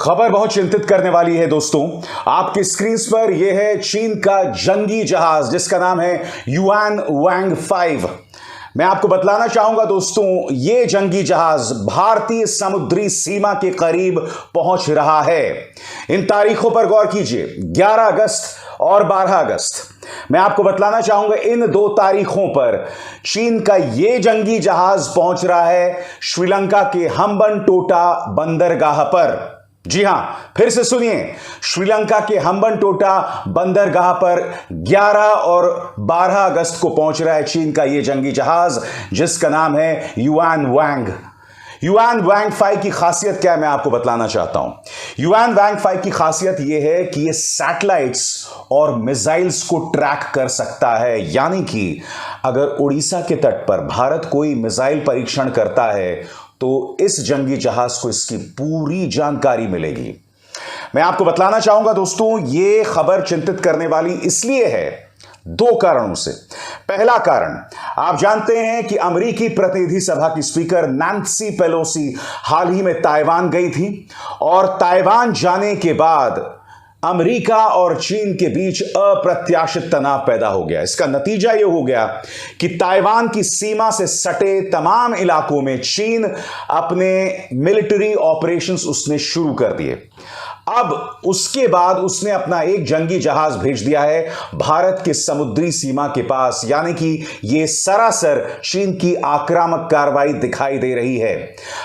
खबर बहुत चिंतित करने वाली है दोस्तों। आपकी स्क्रीन पर यह है चीन का जंगी जहाज जिसका नाम है युआन वांग 5। मैं आपको बतलाना चाहूंगा दोस्तों, यह जंगी जहाज भारतीय समुद्री सीमा के करीब पहुंच रहा है। इन तारीखों पर गौर कीजिए, 11 अगस्त और 12 अगस्त। मैं आपको बतलाना चाहूंगा इन दो तारीखों पर चीन का यह जंगी जहाज पहुंच रहा है श्रीलंका के हम्बनटोटा बंदरगाह पर। जी हां, फिर से सुनिए, श्रीलंका के हम्बनटोटा बंदरगाह पर 11 और 12 अगस्त को पहुंच रहा है चीन का यह जंगी जहाज जिसका नाम है युआन वांग। युआन वांग 5 की खासियत क्या है मैं आपको बतलाना चाहता हूं। युआन वांग 5 की खासियत यह है कि यह सैटेलाइट्स और मिसाइल्स को ट्रैक कर सकता है, यानी कि अगर उड़ीसा के तट पर भारत कोई मिसाइल परीक्षण करता है तो इस जंगी जहाज को इसकी पूरी जानकारी मिलेगी। मैं आपको बतलाना चाहूंगा दोस्तों, यह खबर चिंतित करने वाली इसलिए है दो कारणों से। पहला कारण, आप जानते हैं कि अमेरिकी प्रतिनिधि सभा की स्पीकर नैन्सी पेलोसी हाल ही में ताइवान गई थी और ताइवान जाने के बाद अमेरिका और चीन के बीच अप्रत्याशित तनाव पैदा हो गया। इसका नतीजा यह हो गया कि ताइवान की सीमा से सटे तमाम इलाकों में चीन अपने मिलिट्री ऑपरेशंस उसने शुरू कर दिए। अब उसके बाद उसने अपना एक जंगी जहाज भेज दिया है भारत के समुद्री सीमा के पास, यानी कि यह सरासर चीन की आक्रामक कार्रवाई दिखाई दे रही है।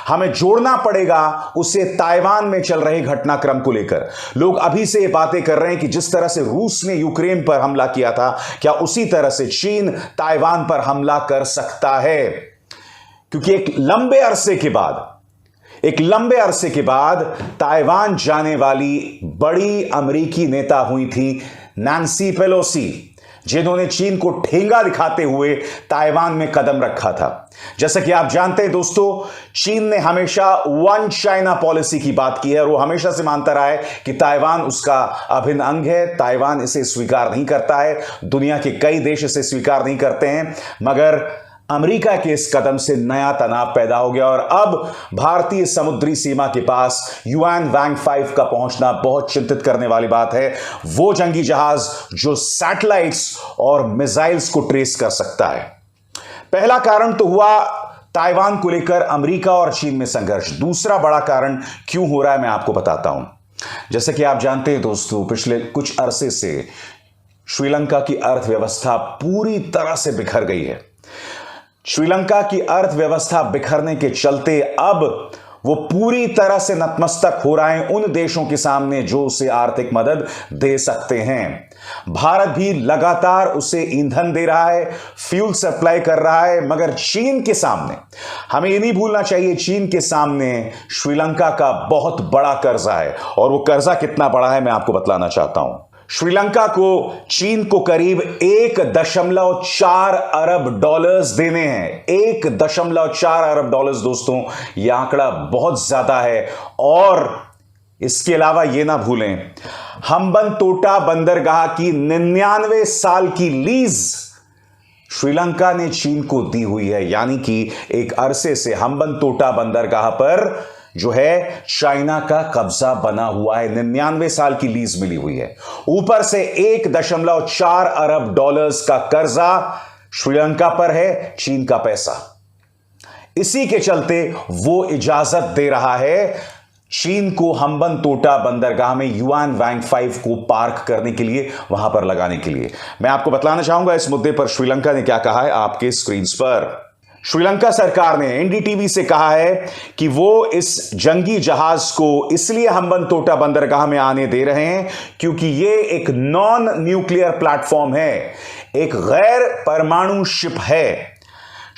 हमें जोड़ना पड़ेगा उसे ताइवान में चल रहे घटनाक्रम को लेकर। लोग अभी से ये बातें कर रहे हैं कि जिस तरह से रूस ने यूक्रेन पर हमला किया था, क्या उसी तरह से चीन ताइवान पर हमला कर सकता है, क्योंकि एक लंबे अरसे के बाद ताइवान जाने वाली बड़ी अमेरिकी नेता हुई थी नैन्सी पेलोसी, जिन्होंने चीन को ठेंगा दिखाते हुए ताइवान में कदम रखा था। जैसा कि आप जानते हैं दोस्तों, चीन ने हमेशा वन चाइना पॉलिसी की बात की है और वो हमेशा से मानता रहा है कि ताइवान उसका अभिन्न अंग है। ताइवान इसे स्वीकार नहीं करता है, दुनिया के कई देश इसे स्वीकार नहीं करते हैं, मगर अमेरिका के इस कदम से नया तनाव पैदा हो गया और अब भारतीय समुद्री सीमा के पास युआन वांग 5 का पहुंचना बहुत चिंतित करने वाली बात है। वो जंगी जहाज जो सैटेलाइट्स और मिसाइल्स को ट्रेस कर सकता है। पहला कारण तो हुआ ताइवान को लेकर अमेरिका और चीन में संघर्ष। दूसरा बड़ा कारण क्यों हो रहा है मैं आपको बताता हूं। जैसे कि आप जानते हैं दोस्तों, पिछले कुछ अरसे से श्रीलंका की अर्थव्यवस्था पूरी तरह से बिखर गई है। श्रीलंका की अर्थव्यवस्था बिखरने के चलते अब वो पूरी तरह से नतमस्तक हो रहा है उन देशों के सामने जो उसे आर्थिक मदद दे सकते हैं। भारत भी लगातार उसे ईंधन दे रहा है, फ्यूल सप्लाई कर रहा है, मगर चीन के सामने, हमें ये नहीं भूलना चाहिए, चीन के सामने श्रीलंका का बहुत बड़ा कर्जा है। और वो कर्जा कितना बड़ा है मैं आपको बतलाना चाहता हूं। श्रीलंका को चीन को करीब 1.4 अरब डॉलर्स देने हैं। 1.4 अरब डॉलर्स दोस्तों, यह आंकड़ा बहुत ज्यादा है। और इसके अलावा यह ना भूलें, हम्बनटोटा बंदरगाह की 99 साल की लीज श्रीलंका ने चीन को दी हुई है, यानी कि एक अरसे से हम्बनटोटा बंदरगाह पर जो है चाइना का कब्जा बना हुआ है। 99 साल की लीज मिली हुई है, ऊपर से 1.4 अरब डॉलर्स का कर्जा श्रीलंका पर है, चीन का पैसा। इसी के चलते वो इजाजत दे रहा है चीन को हम्बनटोटा बंदरगाह में युआन वांग 5 को पार्क करने के लिए, वहां पर लगाने के लिए। मैं आपको बतलाना चाहूंगा इस मुद्दे पर श्रीलंका ने क्या कहा है आपके स्क्रीन पर। श्रीलंका सरकार ने एनडीटीवी से कहा है कि वो इस जंगी जहाज को इसलिए हम्बनटोटा बंदरगाह में आने दे रहे हैं क्योंकि ये एक नॉन न्यूक्लियर प्लेटफॉर्म है, एक गैर परमाणु शिप है।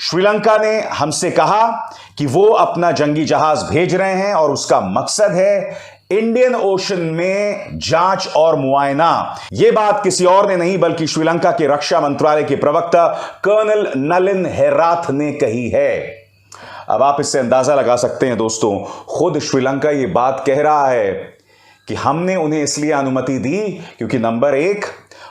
श्रीलंका ने हमसे कहा कि वो अपना जंगी जहाज भेज रहे हैं और उसका मकसद है इंडियन ओशन में जांच और मुआयना। यह बात किसी और ने नहीं बल्कि श्रीलंका के रक्षा मंत्रालय के प्रवक्ता कर्नल नलिन हेराथ ने कही है। अब आप इससे अंदाजा लगा सकते हैं दोस्तों, खुद श्रीलंका यह बात कह रहा है कि हमने उन्हें इसलिए अनुमति दी क्योंकि नंबर 1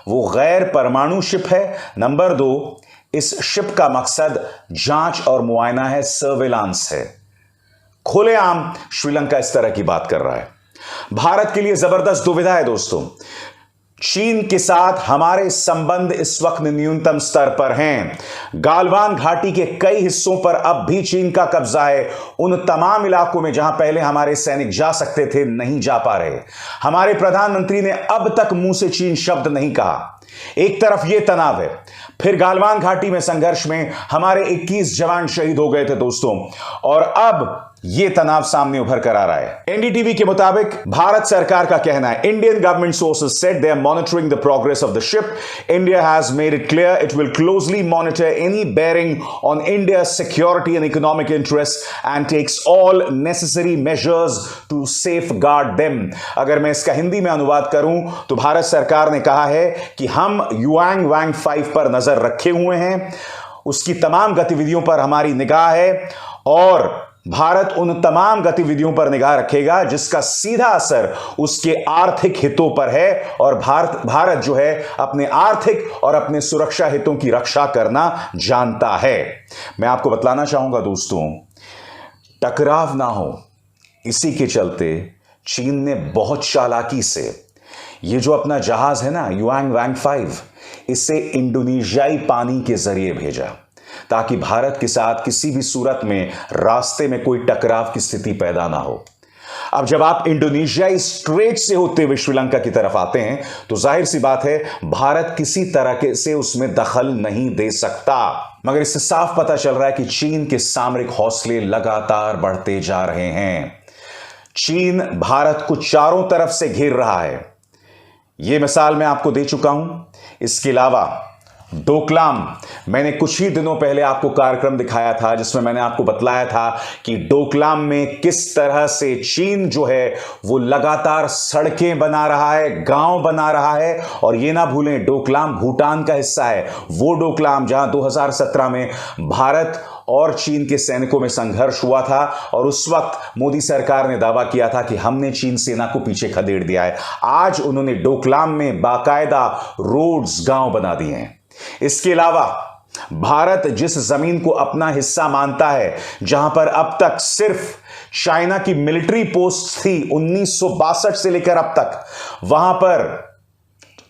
वो गैर परमाणु शिप है, नंबर 2 इस शिप का मकसद जांच और मुआयना है, सर्विलांस है। खुलेआम श्रीलंका इस तरह की बात कर रहा है। भारत के लिए जबरदस्त दुविधा है दोस्तों। चीन के साथ हमारे संबंध इस वक्त न्यूनतम स्तर पर हैं। गालवान घाटी के कई हिस्सों पर अब भी चीन का कब्जा है। उन तमाम इलाकों में जहां पहले हमारे सैनिक जा सकते थे, नहीं जा पा रहे। हमारे प्रधानमंत्री ने अब तक मुंह से चीन शब्द नहीं कहा। एक तरफ यह तनाव है, फिर गालवान घाटी में संघर्ष में हमारे 21 जवान शहीद हो गए थे दोस्तों, और अब यह तनाव सामने उभर कर आ रहा है। एनडीटीवी के मुताबिक भारत सरकार का कहना है, Indian government sources said they are monitoring the progress of the ship. India has made it clear it will closely monitor any bearing on India security and economic interest and takes all necessary measures to safeguard them. अगर मैं इसका हिंदी में अनुवाद करूं तो भारत सरकार ने कहा है कि हम युआंग वांग 5 पर नजर रखे हुए हैं, उसकी तमाम गतिविधियों पर हमारी निगाह है, और भारत उन तमाम गतिविधियों पर निगाह रखेगा जिसका सीधा असर उसके आर्थिक हितों पर है, और भारत जो है अपने आर्थिक और अपने सुरक्षा हितों की रक्षा करना जानता है। मैं आपको बतलाना चाहूंगा दोस्तों, टकराव ना हो इसी के चलते चीन ने बहुत चालाकी से ये जो अपना जहाज है ना युआंग वांग 5, इसे इंडोनेशियाई पानी के जरिए भेजा ताकि भारत के साथ किसी भी सूरत में रास्ते में कोई टकराव की स्थिति पैदा ना हो। अब जब आप इंडोनेशियाई स्ट्रेट से होते हुए श्रीलंका की तरफ आते हैं तो जाहिर सी बात है भारत किसी तरह से उसमें दखल नहीं दे सकता। मगर इससे साफ पता चल रहा है कि चीन के सामरिक हौसले लगातार बढ़ते जा रहे हैं। चीन भारत को चारों तरफ से घेर रहा है, यह मिसाल मैं आपको दे चुका हूं। इसके अलावा डोकलाम, मैंने कुछ ही दिनों पहले आपको कार्यक्रम दिखाया था जिसमें मैंने आपको बतलाया था कि डोकलाम में किस तरह से चीन जो है वो लगातार सड़कें बना रहा है, गांव बना रहा है। और ये ना भूलें, डोकलाम भूटान का हिस्सा है। वो डोकलाम जहां 2017 में भारत और चीन के सैनिकों में संघर्ष हुआ था, और उस वक्त मोदी सरकार ने दावा किया था कि हमने चीन सेना को पीछे खदेड़ दिया है। आज उन्होंने डोकलाम में बाकायदा रोड्स, गांव बना दिए हैं। इसके अलावा भारत जिस जमीन को अपना हिस्सा मानता है, जहां पर अब तक सिर्फ चाइना की मिलिट्री पोस्ट थी 1962 से लेकर अब तक, वहां पर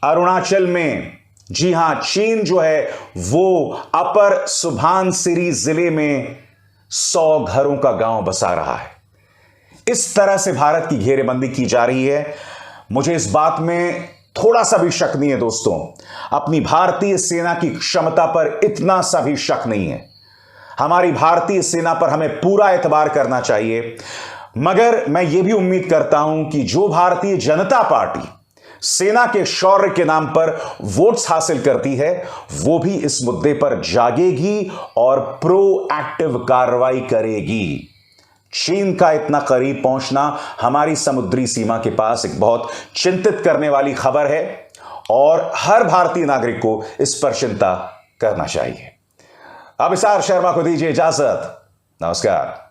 अरुणाचल में, जी हां, चीन जो है वो अपर सुबनसिरी जिले में 100 घरों का गांव बसा रहा है। इस तरह से भारत की घेरेबंदी की जा रही है। मुझे इस बात में थोड़ा सा भी शक नहीं है दोस्तों, अपनी भारतीय सेना की क्षमता पर इतना सा भी शक नहीं है। हमारी भारतीय सेना पर हमें पूरा एतबार करना चाहिए। मगर मैं यह भी उम्मीद करता हूं कि जो भारतीय जनता पार्टी सेना के शौर्य के नाम पर वोट्स हासिल करती है, वो भी इस मुद्दे पर जागेगी और प्रोएक्टिव कार्रवाई करेगी। चीन का इतना करीब पहुंचना हमारी समुद्री सीमा के पास एक बहुत चिंतित करने वाली खबर है, और हर भारतीय नागरिक को इस पर चिंता करना चाहिए। अब अभिसार शर्मा को दीजिए इजाजत। नमस्कार।